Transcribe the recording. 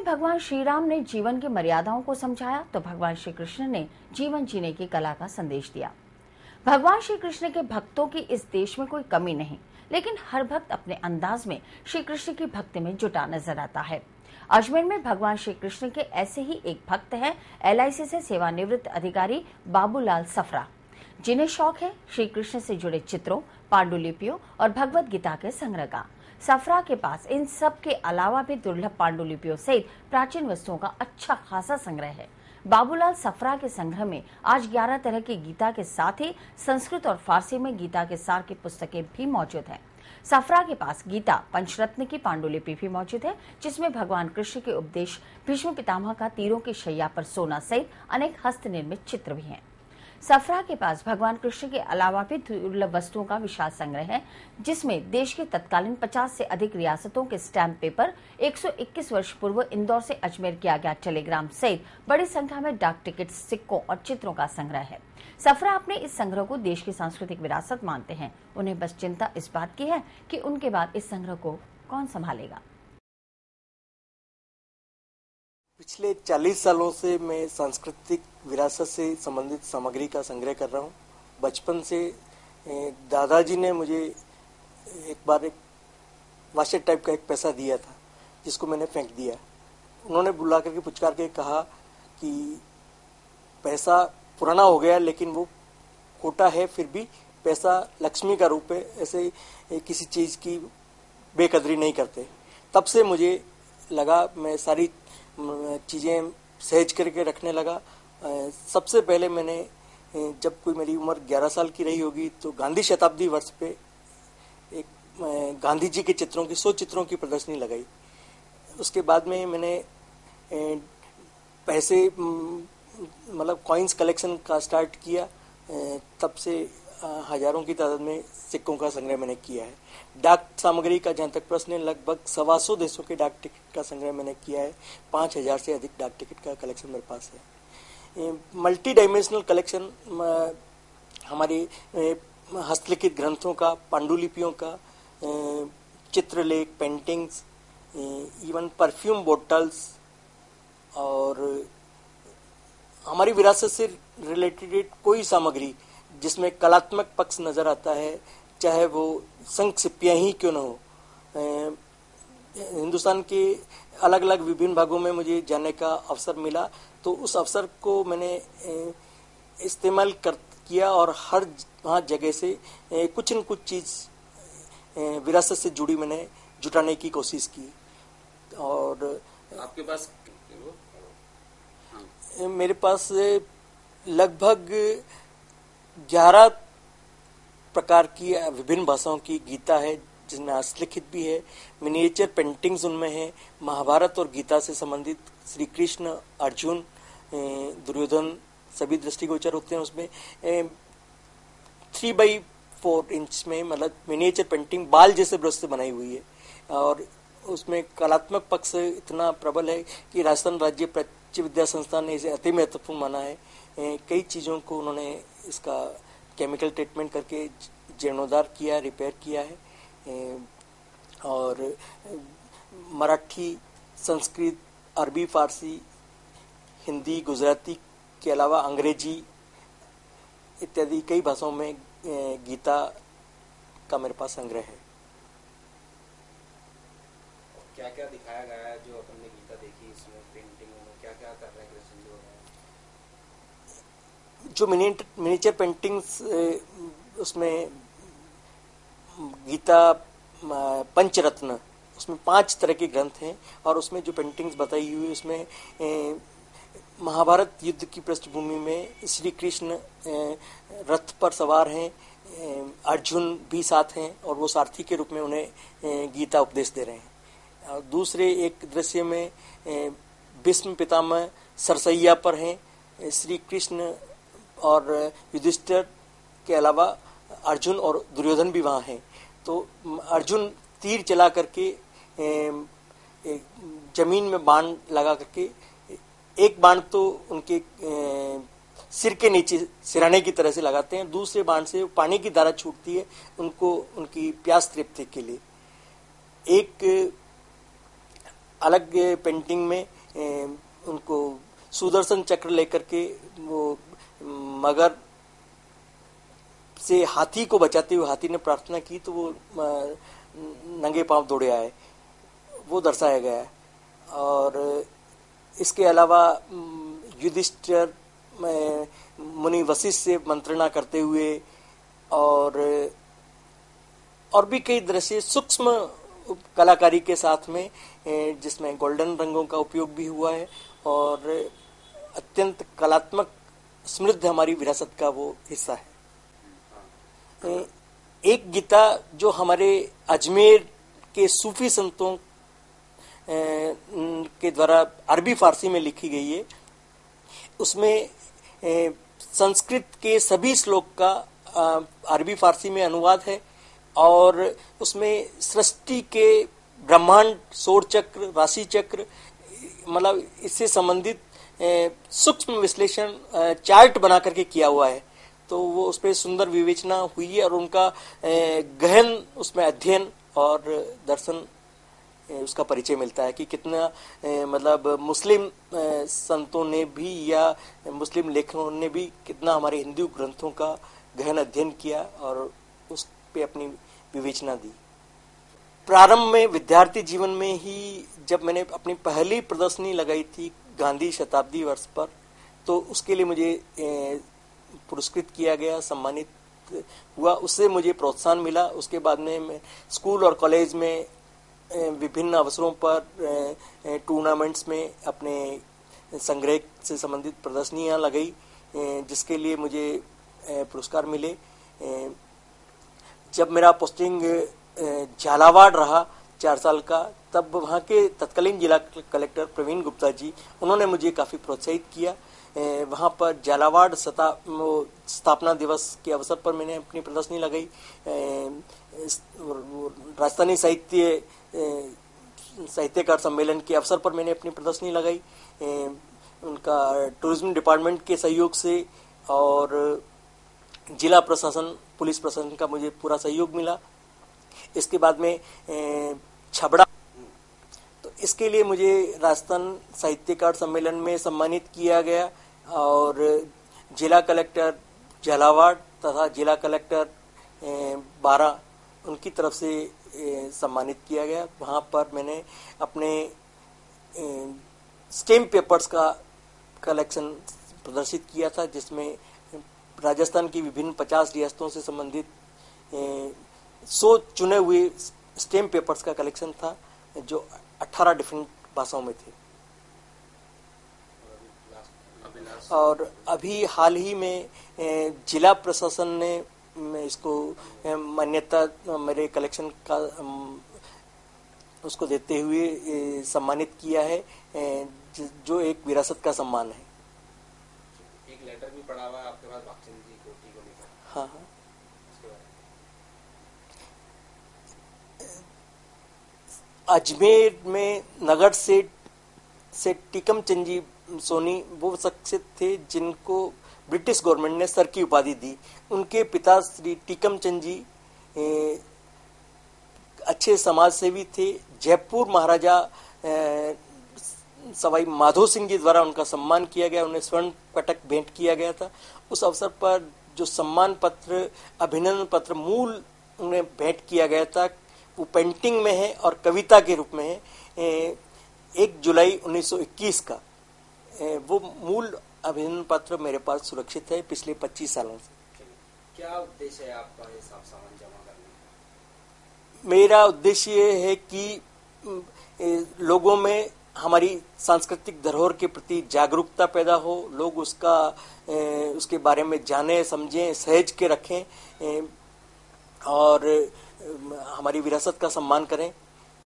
भगवान श्री राम ने जीवन की मर्यादाओं को समझाया तो भगवान श्री कृष्ण ने जीवन जीने की कला का संदेश दिया। भगवान श्री कृष्ण के भक्तों की इस देश में कोई कमी नहीं, लेकिन हर भक्त अपने अंदाज में श्री कृष्ण की भक्ति में जुटा नजर आता है। अजमेर में भगवान श्री कृष्ण के ऐसे ही एक भक्त हैं LIC से सेवानिवृत्त अधिकारी बाबूलाल सफरा, जिन्हें शौक है श्री कृष्ण से जुड़े चित्रों, पांडुलिपियों और भगवत गीता के संग्रह का। सफरा के पास इन सब के अलावा भी दुर्लभ पांडुलिपियों सहित प्राचीन वस्तुओं का अच्छा खासा संग्रह है। बाबूलाल सफरा के संग्रह में आज 11 तरह की गीता के साथ ही संस्कृत और फारसी में गीता के सार की पुस्तकें भी मौजूद हैं। सफरा के पास गीता पंचरत्न की पांडुलिपि भी मौजूद है, जिसमें भगवान कृष्ण के उपदेश, भीष्म पितामह का तीरों की शैया पर सोना सहित अनेक हस्त निर्मित चित्र भी हैं। सफरा के पास भगवान कृष्ण के अलावा भी दुर्लभ वस्तुओं का विशाल संग्रह है, जिसमें देश के तत्कालीन 50 से अधिक रियासतों के स्टैम्प पेपर, 121 वर्ष पूर्व इंदौर से अजमेर किया गया टेलीग्राम सहित बड़ी संख्या में डाक टिकट, सिक्कों और चित्रों का संग्रह है। सफरा अपने इस संग्रह को देश की सांस्कृतिक विरासत मानते हैं। उन्हें बस चिंता इस बात की है कि उनके बाद इस संग्रह को कौन संभालेगा। पिछले 40 सालों से मैं सांस्कृतिक विरासत से संबंधित सामग्री का संग्रह कर रहा हूँ। बचपन से दादाजी ने मुझे एक बार एक वाशर टाइप का एक पैसा दिया था, जिसको मैंने फेंक दिया। उन्होंने बुला करके पुचकार के कहा कि पैसा पुराना हो गया, लेकिन वो खोटा है, फिर भी पैसा लक्ष्मी का रूप है, ऐसे किसी चीज़ की बेकदरी नहीं करते। तब से मुझे लगा, मैं सारी चीज़ें सहेज करके रखने लगा। सबसे पहले मैंने, जब कोई मेरी उम्र 11 साल की रही होगी, तो गांधी शताब्दी वर्ष पे एक गांधी जी के चित्रों की 100 चित्रों की प्रदर्शनी लगाई। उसके बाद में मैंने पैसे मतलब कॉइन्स कलेक्शन का स्टार्ट किया। तब से हजारों की तादाद में सिक्कों का संग्रह मैंने किया है। डाक सामग्री का जहाँ तक प्रश्न है, लगभग 125 देशों के डाक टिकट का संग्रह मैंने किया है। 5000 से अधिक डाक टिकट का कलेक्शन मेरे पास है। मल्टी डायमेंशनल कलेक्शन हमारे हस्तलिखित ग्रंथों का, पांडुलिपियों का, चित्रलेख, पेंटिंग्स, इवन परफ्यूम बोटल्स और हमारी विरासत से रिलेटेड कोई सामग्री जिसमें कलात्मक पक्ष नजर आता है, चाहे वो संख सिप्पियाँ ही क्यों न हो। हिंदुस्तान के अलग अलग विभिन्न भागों में मुझे जाने का अवसर मिला, तो उस अवसर को मैंने इस्तेमाल किया और हर वहाँ जगह से कुछ न कुछ चीज़ विरासत से जुड़ी मैंने जुटाने की कोशिश की। और आपके पास मेरे पास लगभग 11 प्रकार की विभिन्न भाषाओं की गीता है, जिसमें हस्तलिखित भी है। मिनिएचर पेंटिंग्स उनमें है। महाभारत और गीता से संबंधित श्री कृष्ण, अर्जुन, दुर्योधन सभी दृष्टिगोचर होते हैं उसमें। 3x4 इंच में मतलब मिनिएचर पेंटिंग बाल जैसे ब्रश से बनाई हुई है, और उसमें कलात्मक पक्ष इतना प्रबल है कि राजस्थान राज्य प्राच्य विद्या संस्थान ने इसे अति महत्वपूर्ण माना है। कई चीज़ों को उन्होंने इसका केमिकल ट्रीटमेंट करके जीर्णोद्धार किया, रिपेयर किया है। और मराठी, संस्कृत, अरबी, फारसी, हिंदी, गुजराती के अलावा अंग्रेजी इत्यादि कई भाषाओं में गीता का मेरे पास संग्रह है। क्या क्या दिखाया गया है जो अपन ने गीता देखी, इसमें पेंटिंगों में क्या क्या कर रहे हैं कृष्ण जी? जो मिनिएचर पेंटिंग्स, उसमें गीता पंचरत्न, उसमें 5 तरह के ग्रंथ हैं, और उसमें जो पेंटिंग्स बताई हुई उसमें महाभारत युद्ध की पृष्ठभूमि में श्री कृष्ण रथ पर सवार हैं, अर्जुन भी साथ हैं और वो सारथी के रूप में उन्हें गीता उपदेश दे रहे हैं। और दूसरे एक दृश्य में भीष्म पितामह सरसैया पर हैं, श्री कृष्ण और युधिष्ठिर के अलावा अर्जुन और दुर्योधन भी वहाँ हैं। तो अर्जुन तीर चला करके जमीन में बाण लगा करके, एक बाण तो उनके सिर के नीचे सिराने की तरह से लगाते हैं, दूसरे बाण से पानी की धारा छूटती है उनको उनकी प्यास तृप्ति के लिए। एक अलग पेंटिंग में सुदर्शन चक्र लेकर के वो मगर से हाथी को बचाते हुए हाथी ने प्रार्थना की तो वो नंगे पांव दौड़े आए, वो दर्शाया गया है। और इसके अलावा युधिष्ठिर मुनि वशिष्ठ से मंत्रणा करते हुए और भी कई दृश्य सूक्ष्म कलाकारी के साथ में, जिसमें गोल्डन रंगों का उपयोग भी हुआ है और अत्यंत कलात्मक समृद्ध हमारी विरासत का वो हिस्सा है। एक गीता जो हमारे अजमेर के सूफी संतों के द्वारा अरबी फारसी में लिखी गई है, उसमें संस्कृत के सभी श्लोक का अरबी फारसी में अनुवाद है और उसमें सृष्टि के ब्रह्मांड, सौर चक्र, राशि चक्र, मतलब इससे संबंधित सूक्ष्म विश्लेषण चार्ट बना करके किया हुआ है। तो वो उस पर सुंदर विवेचना हुई है और उनका गहन उसमें अध्ययन और दर्शन उसका परिचय मिलता है कि कितना मतलब मुस्लिम संतों ने भी या मुस्लिम लेखकों ने भी कितना हमारे हिंदू ग्रंथों का गहन अध्ययन किया और उस पे अपनी विवेचना दी। प्रारंभ में विद्यार्थी जीवन में ही जब मैंने अपनी पहली प्रदर्शनी लगाई थी गांधी शताब्दी वर्ष पर, तो उसके लिए मुझे पुरस्कृत किया गया, सम्मानित हुआ, उससे मुझे प्रोत्साहन मिला। उसके बाद में मैं स्कूल और कॉलेज में विभिन्न अवसरों पर टूर्नामेंट्स में अपने संग्रह से संबंधित प्रदर्शनियां लगाई, जिसके लिए मुझे पुरस्कार मिले। जब मेरा पोस्टिंग झालावाड़ रहा 4 साल का, तब वहाँ के तत्कालीन जिला कलेक्टर प्रवीण गुप्ता जी, उन्होंने मुझे काफ़ी प्रोत्साहित किया। वहाँ पर झालावाड़ स्थापना दिवस के अवसर पर मैंने अपनी प्रदर्शनी लगाई। राजस्थानी साहित्यकार सम्मेलन के अवसर पर मैंने अपनी प्रदर्शनी लगाई। उनका टूरिज्म डिपार्टमेंट के सहयोग से और जिला प्रशासन, पुलिस प्रशासन का मुझे पूरा सहयोग मिला। इसके बाद में छबड़ा, तो इसके लिए मुझे राजस्थान साहित्यकार सम्मेलन में सम्मानित किया गया और जिला कलेक्टर झालावाड़ तथा जिला कलेक्टर 12 उनकी तरफ से सम्मानित किया गया। वहाँ पर मैंने अपने स्टैम्प पेपर्स का कलेक्शन प्रदर्शित किया था, जिसमें राजस्थान की विभिन्न 50 रियासतों से संबंधित 100 चुने हुए स्टैम्प पेपर्स का कलेक्शन था, जो 18 डिफरेंट भाषाओं में थे। और अभी हाल ही में जिला प्रशासन ने इसको मान्यता मेरे कलेक्शन का उसको देते हुए सम्मानित किया है, जो एक विरासत का सम्मान है। एक लेटर भी पड़ा हुआ है आपके पास भागचंद जी कोटी को लेकर। हाँ हाँ, अजमेर में नगर से टीकम चंद जी सोनी वो शख्सियत थे जिनको ब्रिटिश गवर्नमेंट ने सर की उपाधि दी। उनके पिता श्री टीकम चंद जी अच्छे समाज सेवी थे। जयपुर महाराजा सवाई माधो सिंह जी द्वारा उनका सम्मान किया गया, उन्हें स्वर्ण पटक भेंट किया गया था। उस अवसर पर जो सम्मान पत्र, अभिनंदन पत्र मूल उन्हें भेंट किया गया था, वो पेंटिंग में है और कविता के रूप में है। 1 जुलाई 1921 का वो मूल अभिनंदन पत्र मेरे पास सुरक्षित है पिछले 25 सालों से। क्या उद्देश्य है आपका ये सब सामान जमा करने का? मेरा उद्देश्य ये है कि लोगों में हमारी सांस्कृतिक धरोहर के प्रति जागरूकता पैदा हो, लोग उसके बारे में जाने, समझें, सहेज के रखें और हमारी विरासत का सम्मान करें।